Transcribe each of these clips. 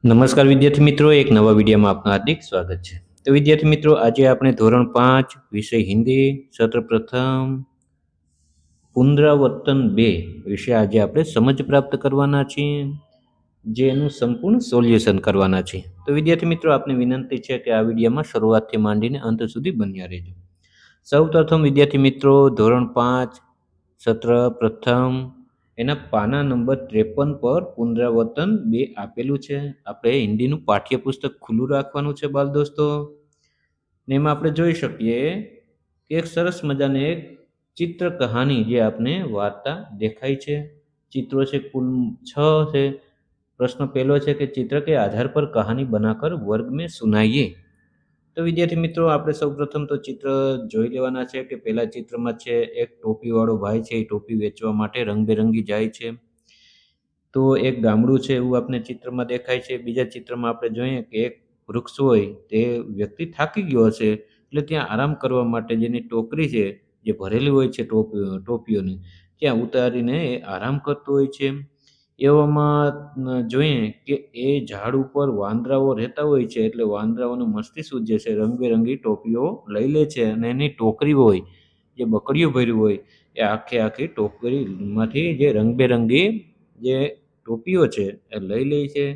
નમસ્કાર વિદ્યાર્થી મિત્રો, એક નવા વિડીયોમાં આપનું હાર્દિક સ્વાગત છે। તો વિદ્યાર્થી મિત્રો, આજે આપણે ધોરણ 5 વિષય હિન્દી સત્ર પ્રથમ પુનરાવર્તન 2 વિશે આજે આપણે સમજ પ્રાપ્ત કરવાના છીએ, જેનું સંપૂર્ણ સોલ્યુશન કરવાના છે। તો વિદ્યાર્થી મિત્રો, આપને વિનંતી છે કે આ વિડીયોમાં શરૂઆતથી માંડીને અંત સુધી બન્યા રહેજો। સૌપ્રથમ વિદ્યાર્થી મિત્રો, ધોરણ 5 સત્ર પ્રથમ એના પાના નંબર 53 પર પુનરાવર્તન 2 આપેલું છે। આપણે હિન્દીનું પાઠ્યપુસ્તક ખુલ્લું રાખવાનું છે બાળ દોસ્તો, ને એમાં આપણે જોઈ શકીએ કે એક સરસ મજાની એક ચિત્ર કહાની જે આપને વાર્તા દેખાય છે। ચિત્રો છે કુલ 6 છે। प्रश्न पहलो है कि चित्र के आधार पर कहानी बनाकर वर्ग में सुनाइए। तो विद्यार्थी मित्रों, आपणे सौप्रथम तो चित्र जोई लेवाना छे कि पहला चित्र में छे एक टोपी वाळो भाई छे, टोपी वेचवा माटे रंगबेरंगी जाय छे। तो एक गामडું છે એવું आपने चित्र में देखाय छे। बीजा चित्र में आपणे જોઈએ કે એક વૃક્ષ હોય, તે વ્યક્તિ થાકી ગયો હશે એટલે ત્યાં આરામ કરવા માટે જેની ટોકરી છે, જે ભરેલી હોય છે ટોપીઓની, ત્યાં ઉતારીને એ આરામ કરતો હોય છે। એવામાં જોઈએ કે એ ઝાડ ઉપર વાંદરાઓ રહેતા હોય છે, એટલે વાંદરાઓનું મસ્તી સૂજે છે, રંગબેરંગી ટોપીઓ લઈ લે છે અને એની ટોકરી હોય, જે બકડીઓ ભર્યું હોય, એ આખી ટોકરીમાંથી જે રંગબેરંગી જે ટોપીઓ છે એ લઈ લે છે।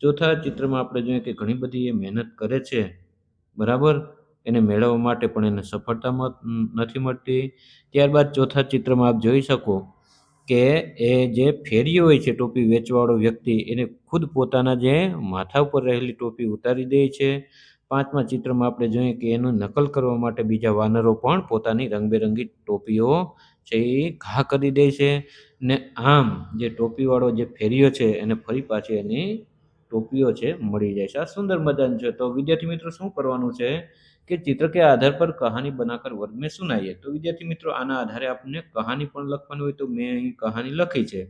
ચોથા ચિત્રમાં આપણે જોઈએ કે ઘણી બધી એ મહેનત કરે છે, બરાબર, એને મેળવવા માટે, પણ એને સફળતા નથી મળતી। ત્યારબાદ ચોથા ચિત્રમાં આપ જોઈ શકો કે એ જે ફેરીઓ હોય છે, ટોપી વેચવાવાળો વ્યક્તિ, એને ખુદ પોતાના જે માથા ઉપર રહેલી ટોપી ઉતારી દે છે। પાંચમા ચિત્રમાં આપણે જોઈએ કે એનું નકલ કરવા માટે બીજા વાનરો પણ પોતાની રંગબેરંગી ટોપીઓ છે એ ઘા કરી દે છે, ને આમ જે ટોપીવાળો જે ફેરીઓ છે એને ફરી પાછી એની ટોપીઓ છે મળી જાય છે। આ સુંદર મજાનું છે। તો વિદ્યાર્થી મિત્રો, શું કરવાનું છે कि चित्र के आधार पर कहानी बनाकर वर्ग में सुनाइए। तो विद्यार्थी मित्रों, आना आधारे आपने कहानी पण लखवानी होय तो मैं अहीं कहानी लखी छे,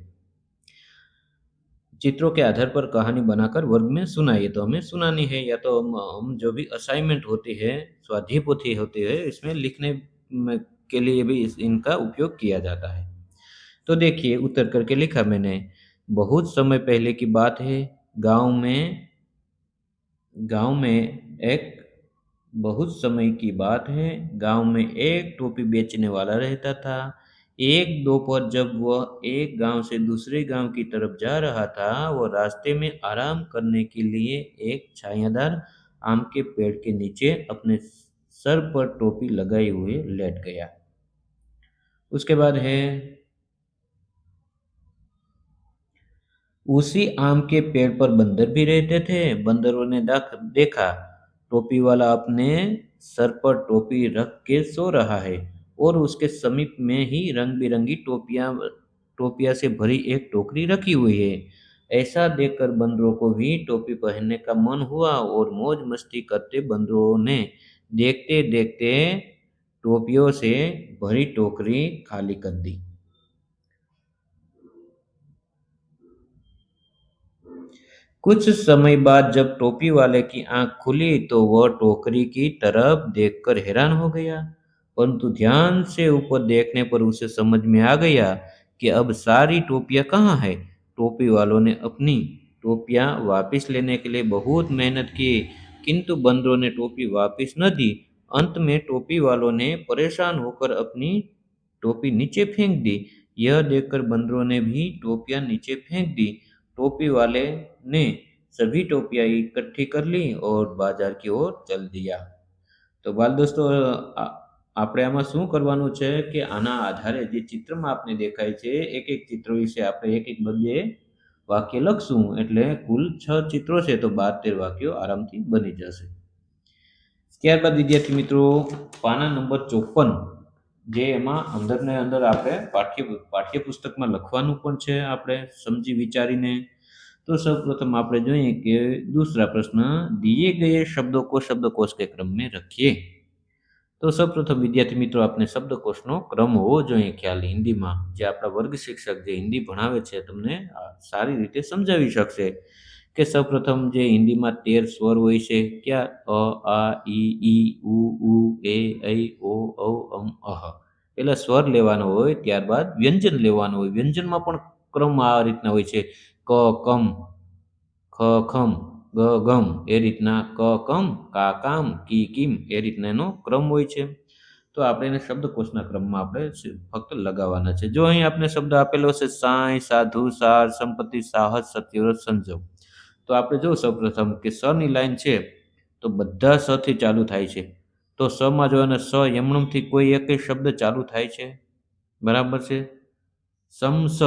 चित्रों के आधार पर कहानी बनाकर वर्ग में सुनाइए। तो हमें सुनानी है, या तो हम जो भी असाइनमेंट होती है, स्वाध्याय पोथी होती है, इसमें लिखने के लिए भी इनका उपयोग किया जाता है। तो देखिए, उत्तर करके लिखा मैंने। बहुत समय पहले की बात है, गांव में एक बहुत समय की बात है, गांव में एक टोपी बेचने वाला रहता था। एक दोपहर जब वह एक गांव से दूसरे गांव की तरफ जा रहा था, वह रास्ते में आराम करने के लिए एक छायादार आम के पेड़ के नीचे अपने सर पर टोपी लगाए हुए लेट गया। उसके बाद है, उसी आम के पेड़ पर बंदर भी रहते थे। बंदरों ने देखा टोपी वाला अपने सर पर टोपी रख के सो रहा है और उसके समीप में ही रंग बिरंगी टोपियां से भरी एक टोकरी रखी हुई है। ऐसा देखकर बंदरों को भी टोपी पहनने का मन हुआ और मौज मस्ती करते बंदरों ने देखते देखते टोपियों से भरी टोकरी खाली कर दी। कुछ समय बाद जब टोपी वाले की आंख खुली तो वह टोकरी की तरफ देखकर हैरान हो गया, परंतु ध्यान से ऊपर देखने पर उसे समझ में आ गया कि अब सारी टोपियां कहाँ है। टोपी वालों ने अपनी टोपियां वापस लेने के लिए बहुत मेहनत की, किंतु बंदरों ने टोपी वापस न दी। अंत में टोपी वालों ने परेशान होकर अपनी टोपी नीचे फेंक दी। यह देखकर बंदरों ने भी टोपियां नीचे फेंक दी। टोपी वाले ने सभी टोपियां इकट्ठी कर ली और बाजार की ओर चल दिया। तो बाल दोस्तों, આપણે આમાં શું કરવાનું છે કે આના આધારે જે ચિત્રમાં આપણે દેખાય છે, એક એક ચિત્ર વિશે આપણે એક એક બદલે વાક્ય લખશું, એટલે કુલ 6 ચિત્રો છે, તો 12-13 વાક્યો આરામથી બની જશે। ત્યારબાદ વિદ્યાર્થી મિત્રો, પાના નંબર 54, જે એમાં અંદરને અંદર આપણે પાઠ્યપુસ્તકમાં લખવાનું પણ છે, આપણે સમજી વિચારીને। तो सर्वप्रथम आप જોઈએ કે दूसरा प्रश्न, दिए गए शब्दों को शब्दकोश के क्रम में रखिए। तो सर्वप्रथम विद्यार्थी मित्रों, आपने शब्दकोशનો ક્રમ હોવો જોઈએ ખ્યાલ। હિન્દીમાં જે આપણા વર્ગ શિક્ષક જે હિન્દી ભણાવે છે, તમને સારી રીતે સમજાવી શકશે કે સૌપ્રથમ જે હિન્દીમાં 13 સ્વર હોય છે, ક્યાં અ આ ઈ ઉ ઉ એ ઐ ઓ ઔ અમ અહ, પેલા સ્વર લેવાનો હોય, ત્યારબાદ વ્યંજન લેવાનું હોય। વ્યંજનમાં પણ ક્રમ આ રીતના હોય છે, ક કમ ખ ખ ખમ, ગ ગમ એ રીતના, ક કમ, કા કામ, કી કિમ એ રીતના એનો ક્રમ હોય છે. તો આપણે એને શબ્દકોશના ક્રમમાં આપણે ફક્ત લગાવવાના છે. જો અહીં આપણે શબ્દ આપેલો છે સાંઈ, સાધુ, સાર, સંપત્તિ, સાહસ, સત્યવ્રત, સંજમ. તો આપણે જો સૌપ્રથમ કે સ ની લાઈન છે તો બધા સ થી ચાલુ થાય છે. તો સ માં જો અને સ યમણમથી કોઈ એક શબ્દ ચાલુ થાય છે, બરાબર છે. સમસ,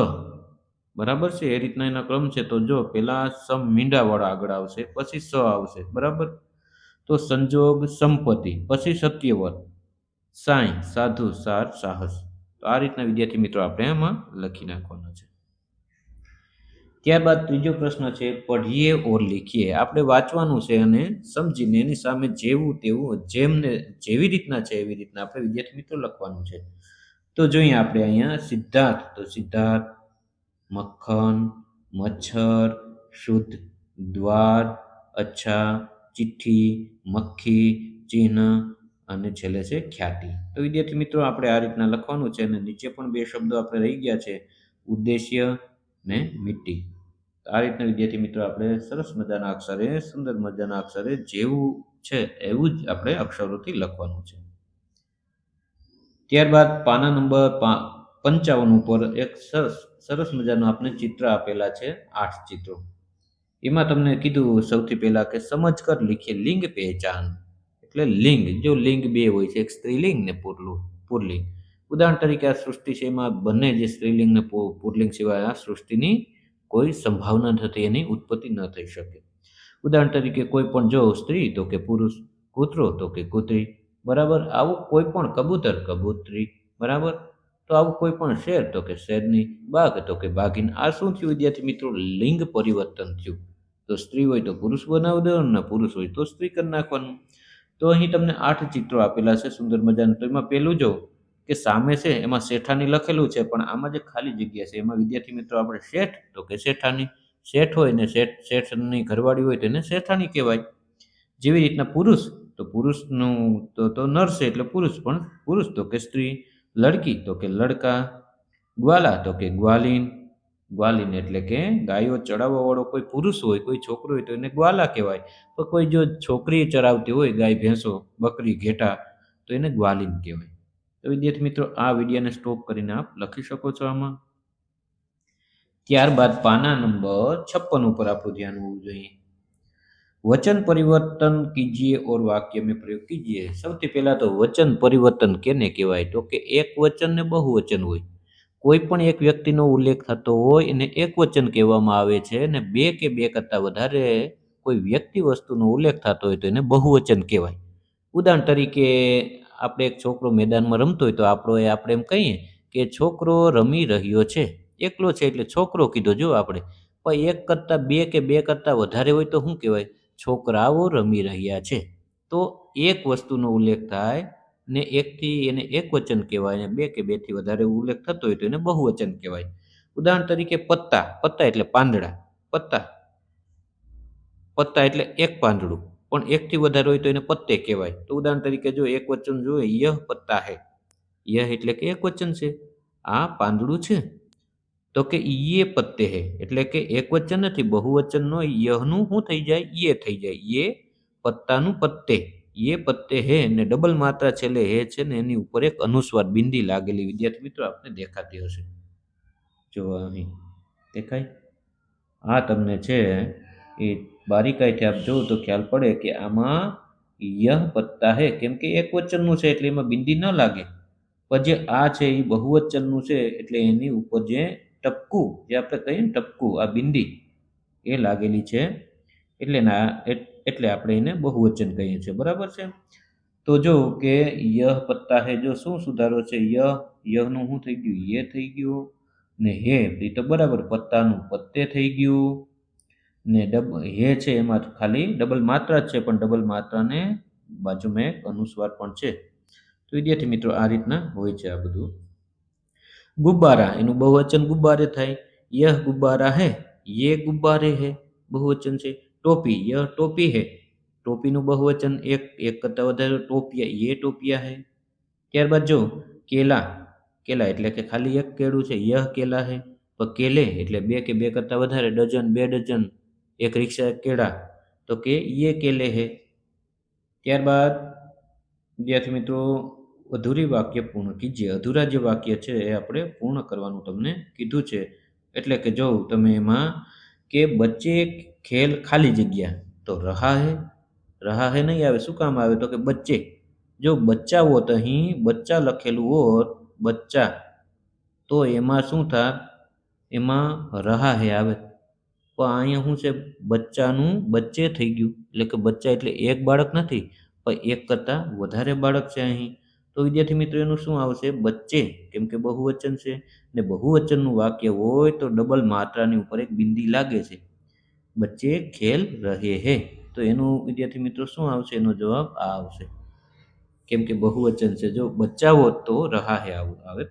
બરાબર છે, એ રીતના એના ક્રમ છે. તો જો પેલા સમ મીંડાવાળા આગળ આવશે, પછી સ આવશે, બરાબર. તો સંજોગ, સંપત્તિ, પછી સત્યવત, સાંઈ, સાધુ, સાર, સાહસ. તો આ રીતના વિદ્યાર્થી મિત્રો આપણે એમાં લખી નાખવાના છે. ત્યારબાદ ત્રીજો પ્રશ્ન છે પઢીએ ઓર લીખીએ. આપણે વાંચવાનું છે અને સમજીને એની સામે જેવું તેવું જેમને જેવી રીતના છે એવી રીતના આપણે વિદ્યાર્થી મિત્રો લખવાનું છે. તો જોઈએ આપણે અહીંયા સિદ્ધાર્થ, તો સિદ્ધાર્થ, મક્ખન, મચ્છર, શુદ્ધ, દ્વાર, અચ્છા, ચિઠ્ઠી, મક્ખી, ચિહ્ન અને છેલ્લે છે ખ્યાતિ. તો વિદ્યાર્થી મિત્રો આપણે આ રીતના લખવાનું છે અને નીચે પણ બે શબ્દો આપણે રહી ગયા છે, ઉદ્દેશ્ય ને મિટ્ટી. આ રીતના વિદ્યાર્થી મિત્રો આપણે સરસ મજાના અક્ષરે, સુંદર મજાના અક્ષરે જેવું છે એવું જ આપણે અક્ષરોથી લખવાનું છે. ત્યારબાદ પાના નંબર 55 ઉપર એક સરસ મજાનું આપણે ચિત્ર આપેલા છે, 8 ચિત્રો. એમાં તમને કીધું સૌથી પહેલા કે સમજ કર લીખીએ લિંગ પહેચાન. એટલે લિંગ, જો લિંગ બે હોય છે, એક સ્ત્રીલિંગ ને પુરલિંગ. ઉદાહરણ તરીકે આ સૃષ્ટિ છે એમાં બંને જે સ્ત્રીલિંગ ને પુરલિંગ સિવાય આ સૃષ્ટિની કોઈ સંભાવના નથી, એની ઉત્પત્તિ ન થઈ શકે. ઉદાહરણ તરીકે કોઈ પણ જો સ્ત્રી તો કે પુરુષ, કૂતરો તો કે કૂતરી, બરાબર. આવું કોઈ પણ કબૂતર, કબૂતરી, બરાબર. તો આવું કોઈ પણ શેર તો કે શેરની, બાઘ તો કે બાઘીન. આ શું થયું વિદ્યાર્થી મિત્રો? લિંગ પરિવર્તન થયું. તો સ્ત્રી હોય તો પુરુષ બનાવી દેવાનું, ને પુરુષ હોય તો સ્ત્રી કરી નાખવાનું. તો અહીં તમને 8 ચિત્રો આપેલા છે સુંદર મજાનું. તો એમાં પહેલું જો કે સામે છે એમાં શેઠાની લખેલું છે, પણ આમાં જે ખાલી જગ્યા છે એમાં વિદ્યાર્થી મિત્રો આપણે શેઠ તો કે શેઠાની, શેઠ હોય ને શેઠની ઘરવાળી હોય તો એને શેઠાની કહેવાય. જેવી રીતના પુરુષ તો પુરુષનું તો નર છે એટલે પુરુષ, પણ પુરુષ તો કે સ્ત્રી, લડકી તો કે લડકા, ગ્વાલા તો કે ગ્વાલીન, ગ્વાલીન એટલે કે ગાયો ચડાવવા વાળો કોઈ પુરુષ હોય, કોઈ છોકરો હોય તો એને ગ્વાલા કહેવાય. તો કોઈ જો છોકરી ચરાવતી હોય, ગાય, ભેંસો, બકરી, ઘેટા, તો એને ગ્વાલીન કહેવાય. તો વિદ્યાર્થી મિત્રો આ વિડીયોને સ્ટોપ કરીને આપ લખી શકો છો આમાં. ત્યારબાદ પાના નંબર 56 ઉપર આપણું ધ્યાન હોવું જોઈએ. वचन परिवर्तन कीजिए और वाक्य में प्रयोग कीजिए. સૌથી પહેલા તો વચન પરિવર્તન કેને કહેવાય? તો કે એક વચન ને બહુવચન હોય. કોઈ પણ એક વ્યક્તિનો ઉલ્લેખ થતો હોય એને એક વચન કહેવામાં આવે છે, અને બે કે બે કરતાં વધારે કોઈ વ્યક્તિ વસ્તુનો ઉલ્લેખ થતો હોય તો એને બહુવચન કહેવાય. ઉદાહરણ તરીકે આપણે એક છોકરો મેદાનમાં રમતો હોય તો આપણે એમ કહીએ કે છોકરો રમી રહ્યો છે. એકલો છે એટલે છોકરો કીધો જો આપણે. પણ એક કરતાં બે કે બે કરતાં વધારે હોય તો શું કહેવાય? છોકરાઓ રમી રહ્યા છે. તો એક વસ્તુનો ઉલ્લેખ થાય ને એકથી એને એક વચન કહેવાય, અને બે કે બેથી વધારે ઉલ્લેખ થતો હોય તો એને બહુવચન કહેવાય. ઉદાહરણ તરીકે પત્તા, પત્તા એટલે પાંદડા, પત્તા, પત્તા એટલે એક પાંદડું, પણ એકથી વધારે હોય તો એને પત્તે કહેવાય. તો ઉદાહરણ તરીકે જો એક વચન જોઈએ, યહ પત્તા હે. યહ એટલે કે એક વચન છે, આ પાંદડું છે. તો કે યે પત્તે હે એટલે કે એક વચન નથી, બહુવચનનો યહનું શું થઈ જાય? યે થઈ જાય. યે પત્તાનું પત્તે, યે પત્તે હે, ને ડબલ માત્રા છેલ્લે હે છે ને એની ઉપર એક અનુસ્વાર બિંદી લાગેલી વિદ્યાર્થી મિત્રો આપને દેખાતી હશે. જો અહીં દેખાય? આ તમને છે એ બારીકાઈથી આપ જોવો તો ખ્યાલ પડે કે આમાં યહ પત્તા હે, કેમ કે એક વચનનું છે એટલે એમાં બિંદી ન લાગે. પણ જે આ છે એ બહુવચનનું છે એટલે એની ઉપર જે ટપકું, જે આપણે કહીએ ને ટપકું, આ બિંદી એ લાગેલી છે, એટલે આપણે એને બહુવચન કહીએ છીએ, બરાબર છે. તો જો કે યહ પત્તા હે, જો શું સુધારો છે? યહનું શું થઈ ગયું? યે થઈ ગયું, ને હે એ તો બરાબર પત્તાનું પત્તે થઈ ગયું, ને હે છે એમાં ખાલી ડબલ માત્રા જ છે, પણ ડબલ માત્રાને બાજુમાં એક અનુસ્વાર પણ છે. તો વિદ્યાર્થી મિત્રો આ રીતના હોય છે આ બધું. ગુબ્બારા એનું બહુવચન ગુબ્બારે થાય. યહ ગુબ્બારા હે, યે ગુબ્બારે હે, બહુવચન છે. ટોપી, યહ ટોપી હે, ટોપીનું બહુવચન એક કરતાં વધારે, ટોપિયા, યે ટોપિયા હે. ત્યારબાદ જો કેલા, કેલા એટલે કે ખાલી એક કેળું છે, યહ કેલા હે. પણ કેલે એટલે બે કે બે કરતાં વધારે, ડઝન, બે ડઝન, एक रिक्शा केड़ा, तो के ये केले है। ત્યારબાદ વિદ્યાર્થી મિત્રો અધૂરી વાક્ય પૂર્ણ કીજીએ। અધૂરા જે વાક્ય છે એ આપણે પૂર્ણ કરવાનું તમને કીધું છે। એટલે કે જો તમે એમાં કે બચ્ચે ખેલ ખાલી જગ્યા તો રહા હે નહીં આવે, શું કામ આવે? તો કે બચ્ચે, જો બચ્ચા હોત અહીં બચ્ચા લખેલું હોત બચ્ચા, તો એમાં શું થાત? એમાં રહા હે આવે। પણ અહીંયા શું છે? બચ્ચાનું બચ્ચે થઈ ગયું, એટલે કે બચ્ચા એટલે એક બાળક નથી પણ એક કરતાં વધારે બાળક છે અહીં। તો વિદ્યાર્થી મિત્રો એનું શું આવશે? બચ્ચે, કેમ કે બહુવચન છે ને બહુવચનનું વાક્ય હોય તો ડબલ માત્રાની ઉપર એક બિંદી લાગે છે। બચ્ચે ખેલ રહે હે, તો એનું વિદ્યાર્થી મિત્રો શું આવશે? એનો જવાબ આ આવશે, કેમ કે બહુવચન છે। જો બચ્ચા હોત તો રહા હે આવે।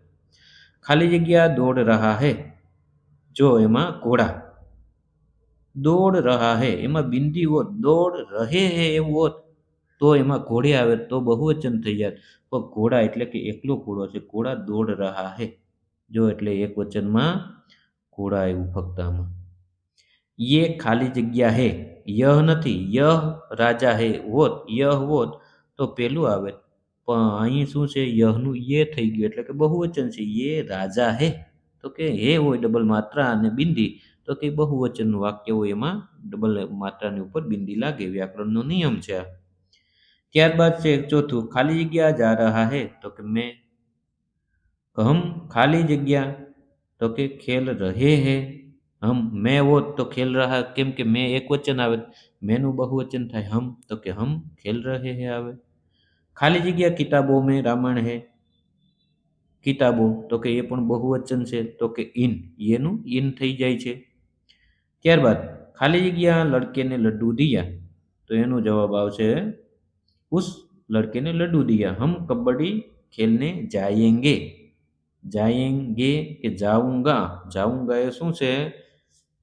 ખાલી જગ્યા દોડ રહા હે, જો એમાં ઘોડા, દોડ રહા હે એમાં બિંદી હોત, દોડ રહે હે એવું હોત તો એમાં ઘોડે આવે તો બહુવચન થઈ જાત। પણ ઘોડા એટલે કે એકલો ઘોડો છે, ઘોડા દોડ રહા હે, જો એટલે એક વચનમાં ઘોડા આવ્યું ફક્ત આમાં। ये खाली जग्या है, यह નથી, यह राजा है હોત, यह હોત તો પેલું આવે, પણ અહીં શું છે? યહનું ये થઈ ગયું એટલે કે બહુવચન છે। ये राजा है, તો કે હે હોય ડબલ માત્રા અને બિંદી, તો કે બહુવચનનું વાક્ય હોય એમાં ડબલ માત્રાની ઉપર બિંદી લાગે, વ્યાકરણનો નિયમ છે આ। ત્યારબાદ છે ચોથું, ખાલી જગ્યા જા રહા હે, તો કે મેં, હમ ખાલી જગ્યા તો કે ખેલ રહે હે, હમ મેં હોત તો ખેલ રહા, કેમ કે મેં એક વચન આવે, મેનું બહુવચન થાય હમ, તો કે હમ ખેલ રહે હે આવે। ખાલી જગ્યા કિતાબો મેં રામાયણ હે, કિતાબો તો કે એ પણ બહુવચન છે, તો કે ઇન, એનું ઇન થઈ જાય છે। ત્યારબાદ ખાલી જગ્યા લડકે ને લડ્ડू દિયા, તો એનો જવાબ આવશે उस लड़के ने लड्डू दिया। हम कबड्डी खेलने जाएंगे, जाएंगे કે જાઉંગા, જાઉંગા એ શું છે?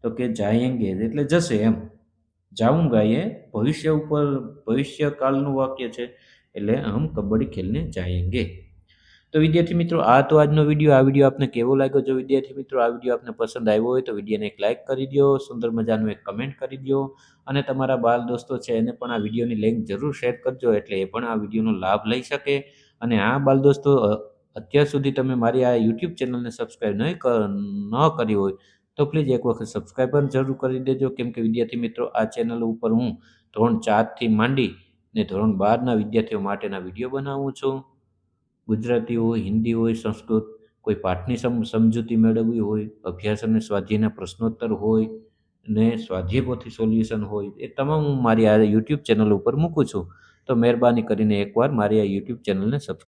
તો કે જાએંગે એટલે જશે એમ, જાઉંગા એ ભવિષ્ય ઉપર ભવિષ્યકાળનું વાક્ય છે, એટલે હમ કબડ્ડી ખેલને જાએંગે। તો વિદ્યાર્થી મિત્રો આ તો આજનો વિડીયો, આ વિડીયો આપને કેવો લાગ્યો? જો વિદ્યાર્થી મિત્રો આ વિડીયો આપને પસંદ આવ્યો હોય તો વિડીયોને એક લાઇક કરી દો, સુંદર મજાનું એક કમેન્ટ કરી દો, અને તમારા બાળ દોસ્તો છે એને પણ આ વિડીયોની લિંક જરૂર શેર કરજો, એટલે એ પણ આ વિડીયોનો લાભ લઈ શકે। અને આ બાળ દોસ્તો અત્યાર સુધી તમે મારી આ યુટ્યુબ ચેનલને સબસ્ક્રાઈબ ન કરી હોય તો પ્લીઝ એક વખત સબસ્ક્રાઈબ પણ જરૂર કરી દેજો, કેમ કે વિદ્યાર્થી મિત્રો આ ચેનલ ઉપર હું ધોરણ 4થી માંડી ને ધોરણ 12ના વિદ્યાર્થીઓ માટેના વિડીયો બનાવું છું। ગુજરાતી હોય, હિન્દી હોય, સંસ્કૃત, કોઈ પાઠની સમજૂતી મેળવવી હોય, અભ્યાસ અને સ્વાધ્યાયના પ્રશ્નોત્તર હોય ને સ્વાધ્યાય પોથી સોલ્યુશન હોય, એ તમામ હું મારી આ યુટ્યુબ ચેનલ ઉપર મૂકું છું। તો મહેરબાની કરીને એકવાર મારી આ યુટ્યુબ ચેનલને સબસ્ક્રાઈબ